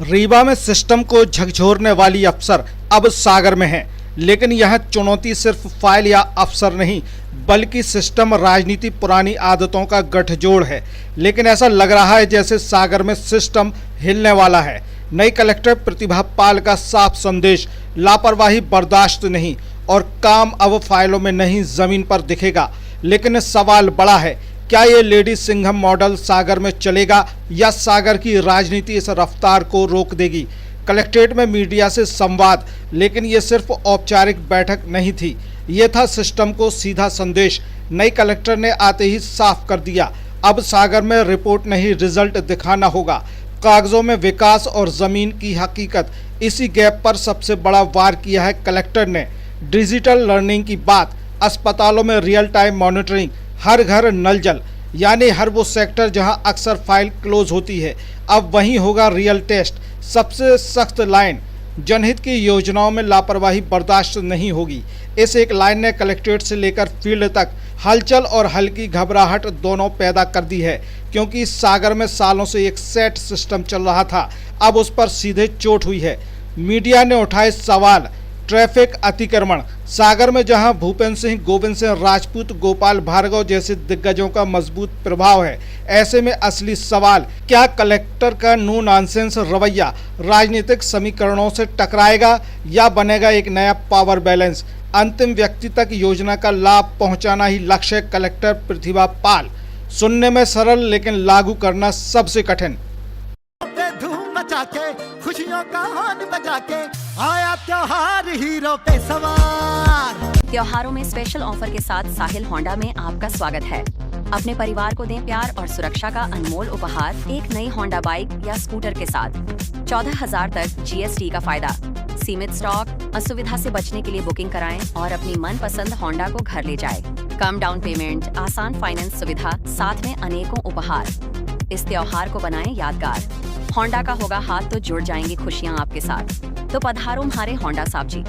रीवा में सिस्टम को झकझोरने वाली अफसर अब सागर में है, लेकिन यह चुनौती सिर्फ फाइल या अफसर नहीं बल्कि सिस्टम राजनीति पुरानी आदतों का गठजोड़ है। लेकिन ऐसा लग रहा है जैसे सागर में सिस्टम हिलने वाला है। नई कलेक्टर प्रतिभा पाल का साफ संदेश, लापरवाही बर्दाश्त नहीं और काम अब फाइलों में नहीं जमीन पर दिखेगा। लेकिन सवाल बड़ा है, क्या ये लेडी सिंघम मॉडल सागर में चलेगा या सागर की राजनीति इस रफ्तार को रोक देगी। कलेक्ट्रेट में मीडिया से संवाद, लेकिन ये सिर्फ औपचारिक बैठक नहीं थी, ये था सिस्टम को सीधा संदेश। नई कलेक्टर ने आते ही साफ कर दिया, अब सागर में रिपोर्ट नहीं रिजल्ट दिखाना होगा, कागजों में विकास और जमीन की हकीकत। इसी गैप पर सबसे बड़ा वार किया है कलेक्टर ने। डिजिटल लर्निंग की बात, अस्पतालों में रियल टाइम मॉनिटरिंग, हर घर नल जल, यानी हर वो सेक्टर जहां अक्सर फाइल क्लोज होती है अब वहीं होगा रियल टेस्ट। सबसे सख्त लाइन, जनहित की योजनाओं में लापरवाही बर्दाश्त नहीं होगी। इस एक लाइन ने कलेक्ट्रेट से लेकर फील्ड तक हलचल और हल्की घबराहट दोनों पैदा कर दी है, क्योंकि सागर में सालों से एक सेट सिस्टम चल रहा था, अब उस पर सीधे चोट हुई है। मीडिया ने उठाए सवाल, ट्रैफिक अतिक्रमण, सागर में जहां भूपेंद्र सिंह, गोविंद सिंह राजपूत, गोपाल भार्गव जैसे दिग्गजों का मजबूत प्रभाव है, ऐसे में असली सवाल, क्या कलेक्टर का नो नॉनसेंस रवैया राजनीतिक समीकरणों से टकराएगा या बनेगा एक नया पावर बैलेंस। अंतिम व्यक्ति तक योजना का लाभ पहुंचाना ही लक्ष्य कलेक्टर प्रतिभा पाल। सुनने में सरल लेकिन लागू करना सबसे कठिन। खुशियों का हॉर्न बजा के आया त्योहार हीरो पे सवार। त्योहारों में स्पेशल ऑफर के साथ साहिल होंडा में आपका स्वागत है। अपने परिवार को दें प्यार और सुरक्षा का अनमोल उपहार एक नई होंडा बाइक या स्कूटर के साथ। 14,000 तक GST का फायदा, सीमित स्टॉक, असुविधा से बचने के लिए बुकिंग कराएं और अपनी मनपसंद होंडा को घर ले जाएं। कम डाउन पेमेंट, आसान फाइनेंस सुविधा, साथ में अनेकों उपहार। इस त्योहार को बनाएं यादगार। होंडा का होगा हाथ तो जुड़ जाएंगी खुशियां आपके साथ। तो पधारो हमारे होंडा साहब जी।